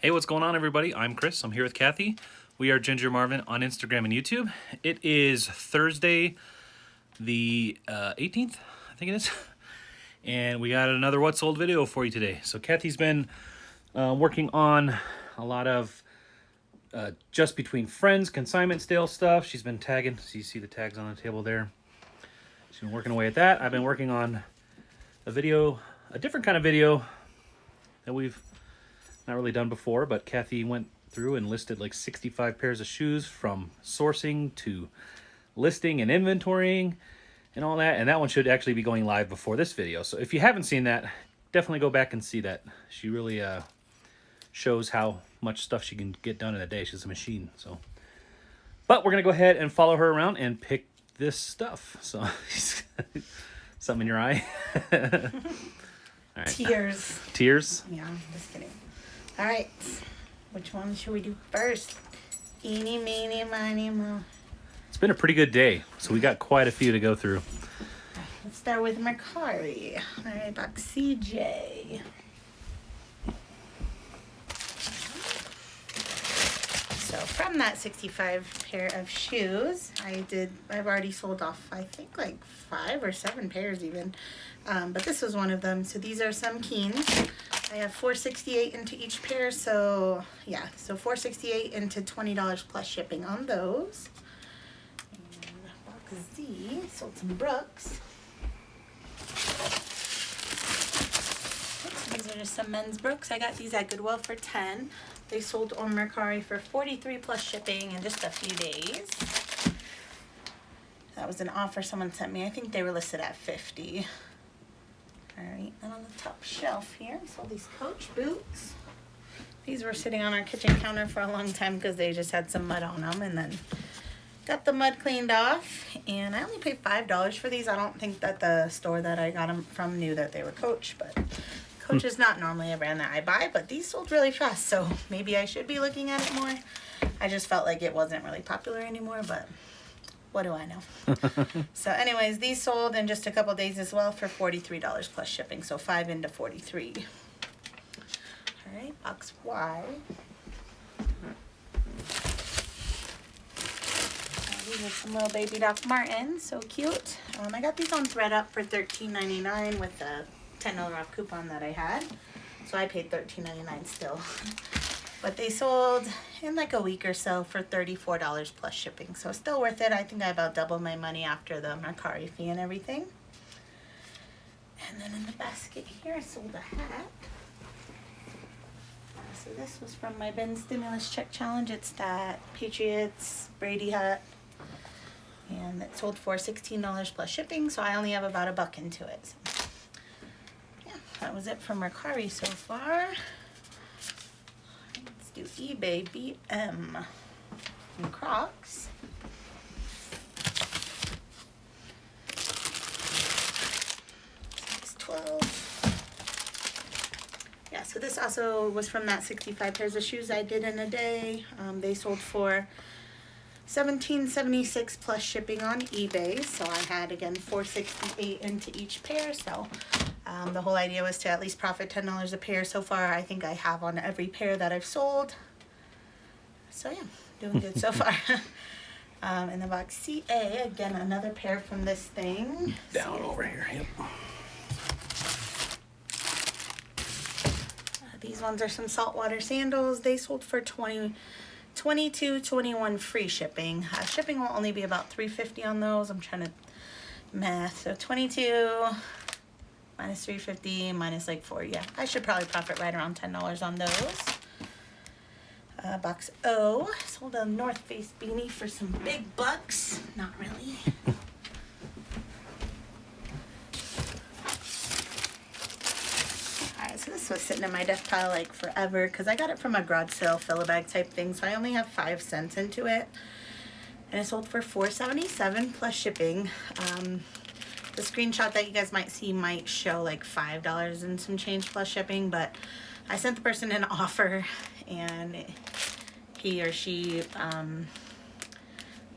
Hey, what's going on, everybody? I'm Chris. I'm here with Kathy. We are Ginger Marvin on Instagram and YouTube. It is Thursday, the 18th, I think it is. And we got another What's Sold video for you today. So Kathy's been working on a lot of just between friends, consignment sale stuff. She's been tagging. So you see the tags on the table there. She's been working away at that. I've been working on a video, a different kind of video that we've not really done before, but Kathy went through and listed like 65 pairs of shoes from sourcing to listing and inventorying and all that. And that one should actually be going live before this video. So if you haven't seen that, definitely go back and see that. She really shows how much stuff she can get done in a day. She's a machine. So, but we're gonna go ahead and follow her around and pick this stuff. So something in your eye. All right. Tears. Tears? Yeah, I'm just kidding. All right, which one should we do first? Eeny, meeny, miny, moe. It's been a pretty good day, so we got quite a few to go through. Let's start with Mercari. All right, box CJ. So from that 65 pair of shoes, I've already sold off, I think, like 5 or 7 pairs even. But this was one of them. So these are some Keens. I have $4.68 into each pair, so yeah, so $4.68 into $20 plus shipping on those. And box Z, sold some Brooks. Oops, these are just some men's Brooks. I got these at Goodwill for $10. They sold on Mercari for $43 plus shipping in just a few days. That was an offer someone sent me. I think they were listed at $50. Alright, and on the top shelf here, I sold these Coach boots. These were sitting on our kitchen counter for a long time because they just had some mud on them, and then got the mud cleaned off. And I only paid $5 for these. I don't think that the store that I got them from knew that they were Coach, but Coach is not normally a brand that I buy, but these sold really fast, so maybe I should be looking at it more. I just felt like it wasn't really popular anymore, but what do I know? So anyways, these sold in just a couple days as well for $43 plus shipping. So 5 into 43. All right, box Y. These are some little baby Doc Martens. So cute. I got these on ThreadUp for $13.99 with a $10 off coupon that I had. So I paid $13.99 still. But they sold in like a week or so for $34 plus shipping. So still worth it. I think I about doubled my money after the Mercari fee and everything. And then in the basket here, I sold a hat. So this was from my Ben Stimulus Check Challenge. It's that Patriots Brady hat. And it sold for $16 plus shipping. So I only have about $1 into it. So, yeah, that was it from Mercari so far. Do eBay BM and Crocs. Size 12. Yeah, so this also was from that 65 pairs of shoes I did in a day. They sold for $17.76 plus shipping on eBay. So I had again $4.68 into each pair. So the whole idea was to at least profit $10 a pair. So far, I think I have on every pair that I've sold. So yeah, doing good so far. In the box CA, again, another pair from this thing. Down over here, yep. These ones are some saltwater sandals. They sold for $22.21 free shipping. Shipping will only be about $3.50 on those. I'm trying to math. So 22 minus $3.50 minus like $4. Yeah, I should probably profit right around $10 on those. Box O, sold a North Face beanie for some big bucks. Not really. Alright, so this was sitting in my desk pile like forever because I got it from a garage sale fill-a-bag type thing, so I only have 5 cents into it. And it sold for $4.77 plus shipping. The screenshot that you guys might see might show like $5 and some change plus shipping, but I sent the person an offer and he or she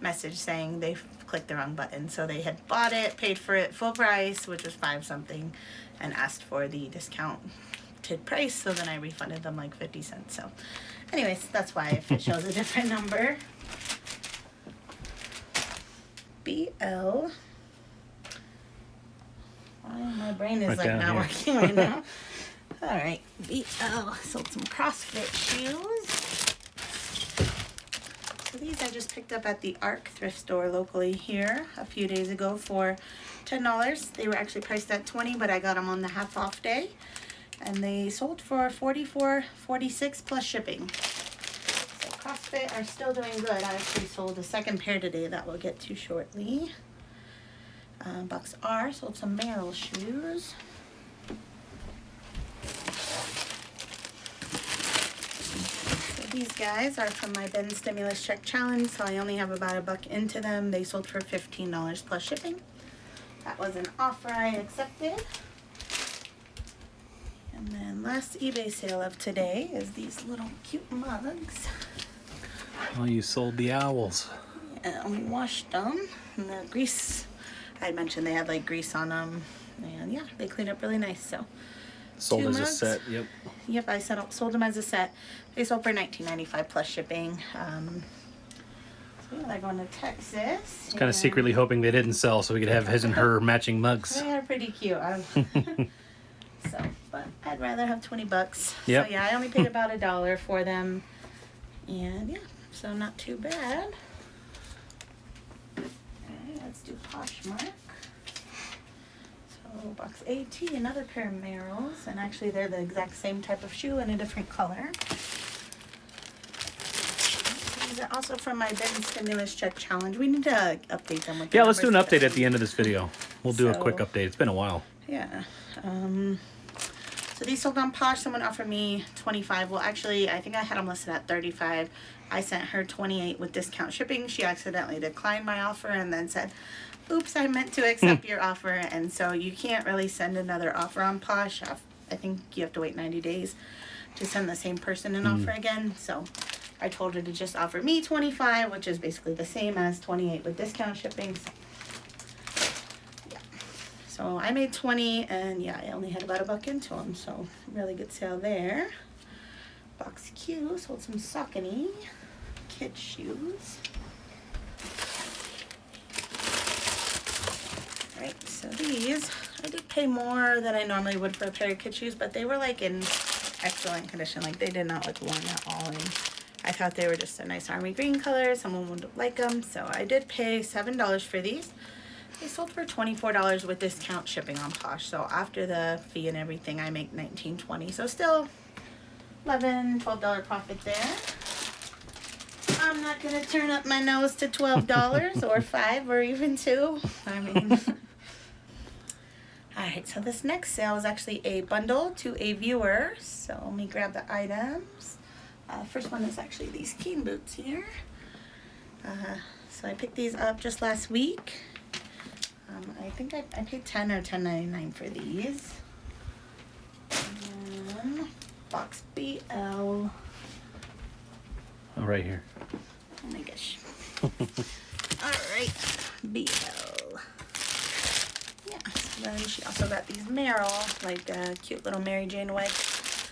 messaged saying they clicked the wrong button. So they had bought it, paid for it full price, which was $5 something, and asked for the discount discounted price, so then I refunded them like 50 cents. So anyways, that's why if it shows a different number. BL. Why my brain is Right like down not here. working right now. All right, BL sold some CrossFit shoes. So these I just picked up at the Arc thrift store locally here a few days ago for $10. They were actually priced at $20, but I got them on the half off day, and they sold for $44.46 plus shipping. So CrossFit are still doing good. I actually sold a second pair today that we'll get to shortly. Box R sold some Merrell shoes. So these guys are from my Ben Stimulus Check Challenge, so I only have about $1 into them. They sold for $15 plus shipping. That was an offer I accepted. And then last eBay sale of today is these little cute mugs. Oh, you sold the owls. And we washed them, and the grease, I had mentioned they had like grease on them, and yeah, they cleaned up really nice. So Sold 2 as mugs. a set, yep. Yep, I sold them as a set. They sold for $19.95 plus shipping. So yeah, they're going to Texas. Kind of secretly hoping they didn't sell so we could have his and her matching mugs. They are pretty cute. So, but I'd rather have $20. Yep. So yeah, I only paid about $1 for them, and yeah, so not too bad. Okay, let's do Poshmark. So box AT, another pair of Merrells, and actually they're the exact same type of shoe in a different color. These are also from my Ben Stimulus Check Challenge. We need to update them with the Yeah, let's do an numbers update today. at the end of this video. We'll do a So- quick update. It's been a while. Yeah. So these sold on Posh. Someone offered me 25. Well, actually, I think I had them listed at 35. I sent her 28 with discount shipping. She accidentally declined my offer and then said, oops, I meant to accept your offer. And so you can't really send another offer on Posh. I think you have to wait 90 days to send the same person an offer again. So I told her to just offer me 25, which is basically the same as 28 with discount shipping. So I made 20, and yeah, I only had about $1 into them, so really good sale there. Box Q sold some Saucony kid shoes. Right, so these, I did pay more than I normally would for a pair of kid shoes, but they were like in excellent condition. Like they did not look worn at all, and I thought they were just a nice army green color. Someone would like them, so I did pay $7 for these. They sold for $24 with discount shipping on Posh. So after the fee and everything, I make $19.20. So still $11, $12 profit there. I'm not gonna turn up my nose to $12 or $5 or even $2. I mean, all right. So this next sale is actually a bundle to a viewer. So let me grab the items. First one is actually these Keen boots here. So I picked these up just last week. I think I paid $10 or $10.99 for these. And then box BL. Oh, right here. Oh my gosh. Alright, BL. Yeah, so then she also got these Merrell, like cute little Mary Jane wipes.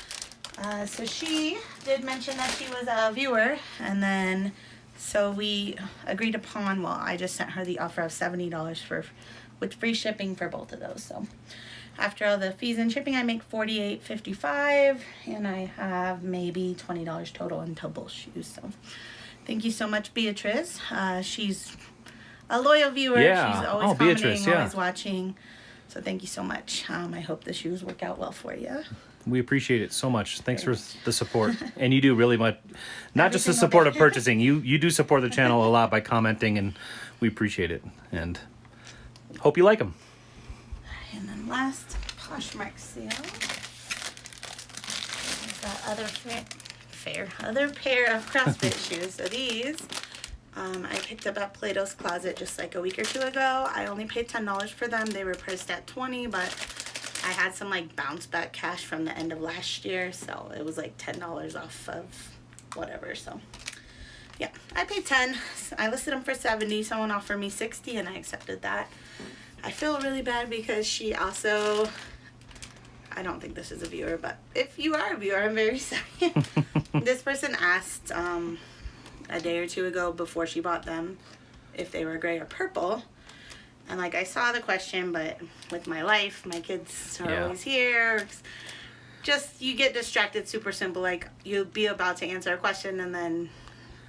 So she did mention that she was a viewer, and then so we agreed upon, well, I just sent her the offer of $70 with free shipping for both of those. So after all the fees and shipping, I make $48.55, and I have maybe $20 total until both shoes. So thank you so much, Beatrice. She's a loyal viewer. Yeah. She's always Beatrice, commenting, yeah. always watching. So thank you so much. I hope the shoes work out well for you. We appreciate it so much. Thanks for the support. And you do really much, not Every just the single support day. of purchasing. You do support the channel a lot by commenting, and we appreciate it. And hope you like them. And then last Poshmark sale. There's that other pair of CrossFit shoes. So these, I picked up at Plato's Closet just like a week or two ago. I only paid $10 for them. They were priced at $20, but I had some like bounce back cash from the end of last year, so it was like $10 off of whatever. So yeah, I paid $10. I listed them for $70. Someone offered me $60, and I accepted that. I feel really bad because she also I don't think this is a viewer, but if you are a viewer, I'm very sorry. This person asked a day or two ago before she bought them if they were gray or purple. And like, I saw the question, but with my life, my kids are always here. Just, you get distracted super simple. Like, you'll be about to answer a question and then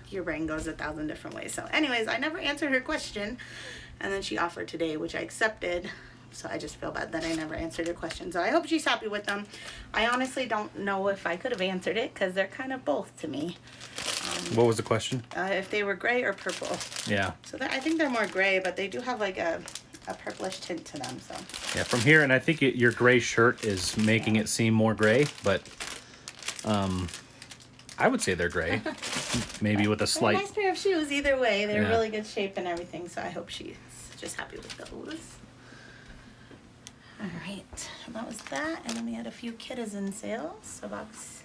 your brain goes 1,000 different ways. So anyways, I never answered her question. And then she offered today, which I accepted. So I just feel bad that I never answered her question. So I hope she's happy with them. I honestly don't know if I could have answered it because they're kind of both to me. What was the question? If they were gray or purple. Yeah. So I think they're more gray, but they do have like a purplish tint to them. So. Yeah, from here, and I think your gray shirt is making it seem more gray, but I would say they're gray. Maybe with a slight... They're a nice pair of shoes either way. They're really good shape and everything, so I hope she's just happy with those. All right, that was that, and then we had a few Kitizen sales. So box,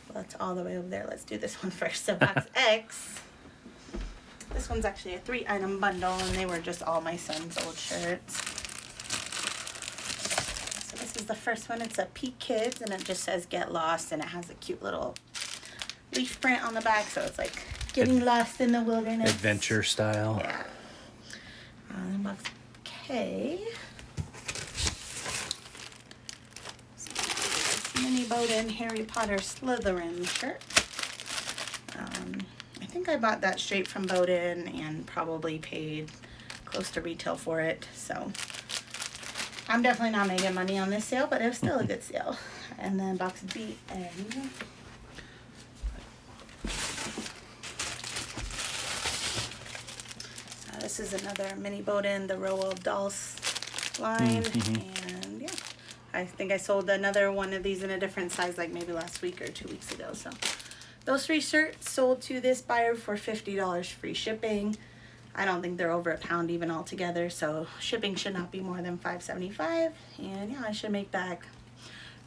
well, that's all the way over there. Let's do this one first. So box X. This one's actually a 3-item bundle, and they were just all my son's old shirts. So this is the first one. It's a Peak Kids, and it just says "Get Lost," and it has a cute little leaf print on the back, so it's like getting lost in the wilderness. Adventure style. Yeah. Then box K. Mini Bowden Harry Potter Slytherin shirt. I think I bought that straight from Bowden and probably paid close to retail for it. So I'm definitely not making money on this sale, but it was still a good sale. And then box BN. This is another Mini Bowden, the Roald Dolls line. And yeah, I think I sold another one of these in a different size like maybe last week or 2 weeks ago. So those 3 shirts sold to this buyer for $50 free shipping. I don't think they're over a pound even altogether, so shipping should not be more than $5.75. And yeah, I should make back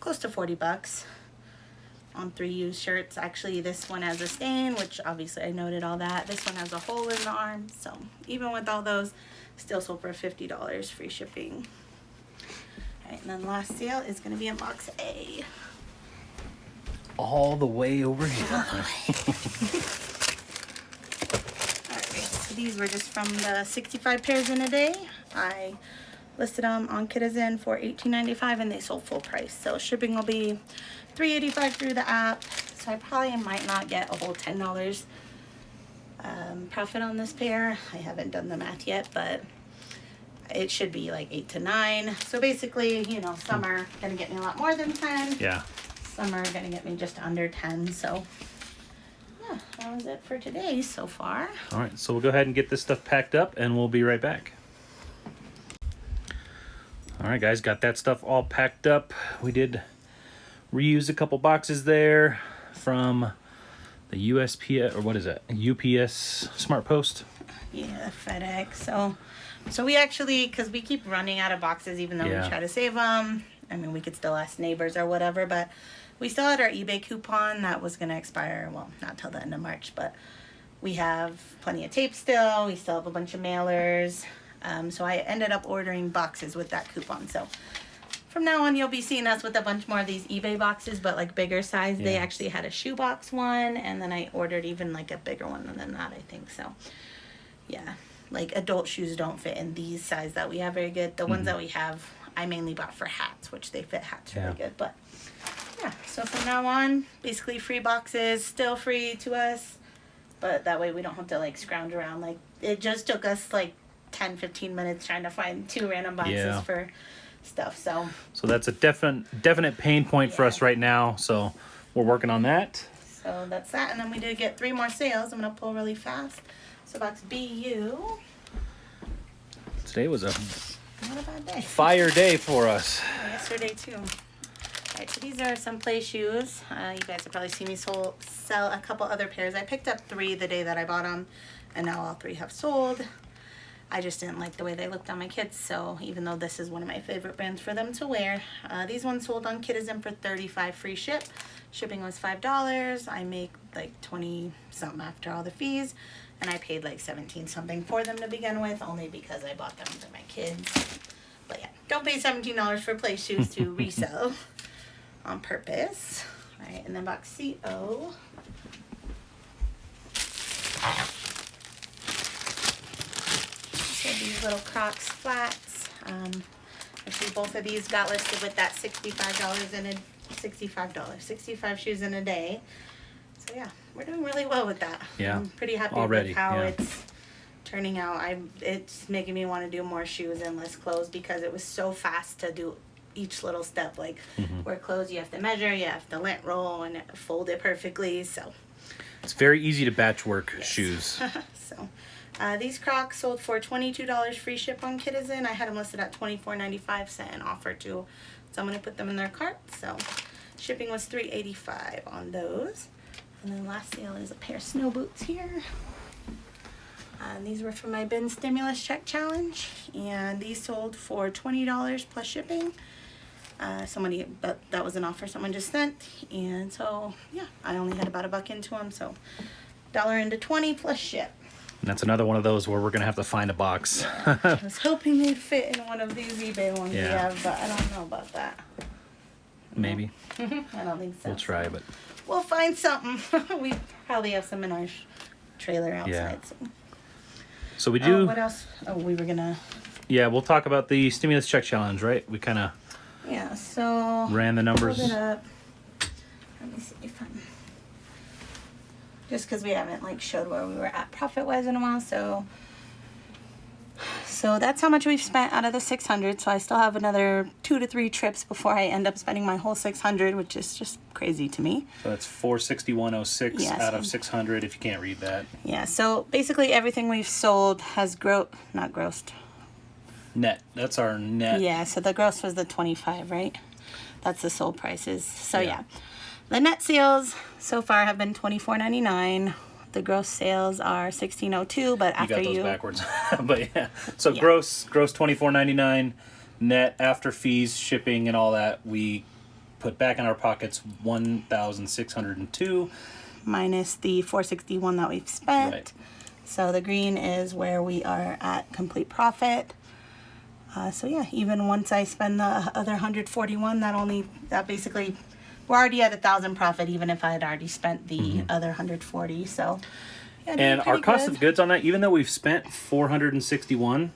close to 40 bucks on 3 used shirts. Actually, this one has a stain, which obviously I noted all that. This one has a hole in the arm, so even with all those, still sold for $50 free shipping. All right, and then last sale is going to be in box A. All the way over here. Alright, so these were just from the 65 pairs in a day. I listed them on Kitizen for $18.95 and they sold full price. So shipping will be $3.85 through the app. So I probably might not get a whole $10 profit on this pair. I haven't done the math yet, but it should be like 8 to 9. So basically, you know, some are gonna get me a lot more than 10. Yeah. Some are gonna get me just under 10. So yeah, that was it for today so far. All right, so we'll go ahead and get this stuff packed up and we'll be right back. All right, guys, got that stuff all packed up. We did reuse a couple boxes there from the USPS, or what is it? UPS Smart Post. Yeah, FedEx. So we actually, because we keep running out of boxes even though we try to save them. I mean, we could still ask neighbors or whatever, but we still had our eBay coupon that was going to expire, well, not till the end of March, but we have plenty of tape still. We still have a bunch of mailers. So I ended up ordering boxes with that coupon. So from now on, you'll be seeing us with a bunch more of these eBay boxes, but like bigger size. They actually had a shoebox one, and then I ordered even like a bigger one than that, I think. So yeah, like adult shoes don't fit in these size that we have very good. The ones that we have, I mainly bought for hats, which they fit hats really good. But yeah, so from now on, basically free boxes, still free to us, but that way we don't have to like scrounge around. Like it just took us like 10-15 minutes trying to find 2 random boxes for stuff. So that's a definite pain point for us right now. So we're working on that. So that's that. And then we did get 3 more sales. I'm gonna pull really fast. So box BU. Today was a Not a bad day. fire day for us. Yesterday too. Alright, so these are some play shoes. You guys have probably seen me sell a couple other pairs. I picked up 3 the day that I bought them, and now all 3 have sold. I just didn't like the way they looked on my kids, so even though this is one of my favorite brands for them to wear, these ones sold on Kitizen for $35 free ship. Shipping was $5. I make like 20 something after all the fees, and I paid like 17 something for them to begin with, only because I bought them for my kids. But yeah, don't pay $17 for play shoes to resell on purpose. All right, and then box CO. So these little Crocs flats. Actually, both of these got listed with that $65 in a $65 shoes in a day. So yeah, we're doing really well with that. Yeah, I'm pretty happy already, with how yeah. it's turning out. It's making me want to do more shoes and less clothes because it was so fast to do each little step. Like wear clothes, you have to measure, you have to lint roll and fold it perfectly. So It's very easy to batch work shoes. so these Crocs sold for $22 free ship on Kitizen. I had them listed at $24.95, sent an offer to someone to put them in their cart. So shipping was $3.85 on those. And then last sale is a pair of snow boots here. And these were for my bin stimulus check challenge, and these sold for $20 plus shipping. That was an offer someone just sent, and so yeah, I only had about $1 into them, so $1 into 20 plus ship. And that's another one of those where we're gonna have to find a box. I was hoping they'd fit in one of these eBay ones we Yeah. have, but I don't know about that. Maybe. I don't think so. We'll try, but We'll find something. We probably have some in our trailer outside. Yeah. So. so we do. What else? Oh, we were gonna. Yeah, we'll talk about the stimulus check challenge, right? We kind of Yeah. So. ran the numbers. Hold it up. Let me see if I'm. Just because we haven't showed where we were at profit-wise in a while, so that's how much we've spent out of the 600. So I still have another 2 to 3 trips before I end up spending my whole 600, which is just crazy to me. So that's 461.06 Yes. out of 600. If you can't read that, Yeah. So basically everything we've sold has not grossed. net. That's our net. Yeah. So the gross was the 25, right? That's the sold prices. So Yeah. yeah. The net sales so far have been $24.99. The gross sales are $16.02, but You after got those you backwards, but yeah. So Yeah. gross $24.99, net after fees, shipping, and all that. We put back in our pockets $1,602. minus the $461 that we've spent. Right. So the green is where we are at complete profit. So yeah, even once I spend the other 141, that basically we're already at 1,000 profit, even if I had already spent the other 140. So yeah, doing And our pretty cost good. of goods on that, even though we've spent $461,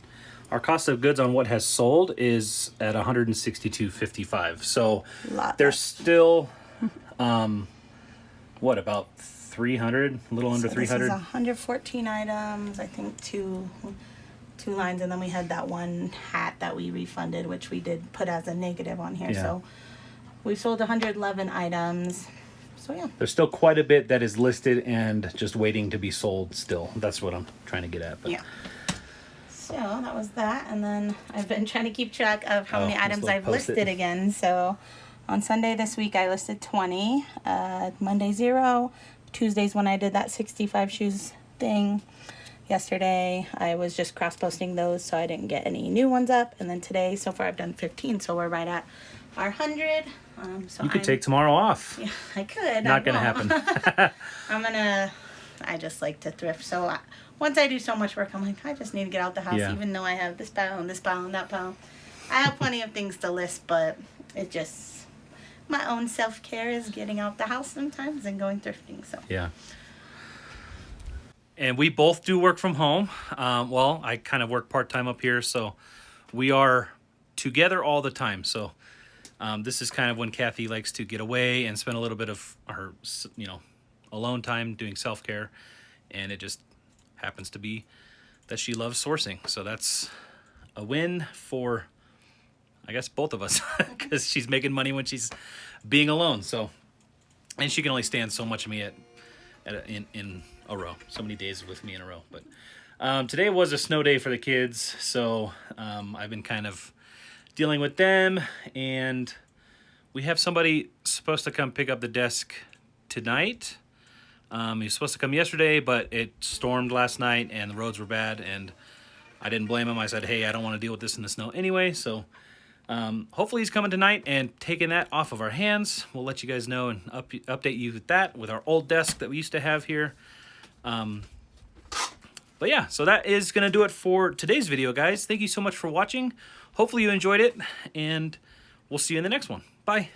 our cost of goods on what has sold is at $162.55. So Lot there's less. still, what, about 300, a little under So 300? This is 114 items, I think two lines, and then we had that one hat that we refunded, which we did put as a negative on here. Yeah. So we sold 111 items. So yeah. There's still quite a bit that is listed and just waiting to be sold still. That's what I'm trying to get at. But Yeah. So that was that, and then I've been trying to keep track of how many this items little I've Post-it. listed again. So on Sunday this week I listed 20, Monday 0, Tuesdays when I did that 65 shoes thing. Yesterday I was just cross-posting those, so I didn't get any new ones up, and then today so far I've done 15, so we're right at our 100. So you could take tomorrow off. Yeah, I could. Not going to happen. I just like to thrift. So once I do so much work, I'm like, I just need to get out the house, Yeah. even though I have this pile and this pile and that pile. I have plenty of things to list, but it just, my own self-care is getting out the house sometimes and going thrifting. So Yeah. And we both do work from home. Well, I kind of work part-time up here, so we are together all the time. So this is kind of when Kathy likes to get away and spend a little bit of her, alone time doing self-care. And it just happens to be that she loves sourcing. So that's a win for, I guess, both of us, because she's making money when she's being alone. So, and she can only stand so much of me in a row, so many days with me in a row. But today was a snow day for the kids, so I've been kind of dealing with them, and we have somebody supposed to come pick up the desk tonight. He was supposed to come yesterday, but it stormed last night and the roads were bad, and I didn't blame him. I said, hey, I don't want to deal with this in the snow anyway, so hopefully he's coming tonight and taking that off of our hands. We'll let you guys know and update you with that, with our old desk that we used to have here. But yeah, so that is going to do it for today's video, guys. Thank you so much for watching. Hopefully you enjoyed it, and we'll see you in the next one. Bye.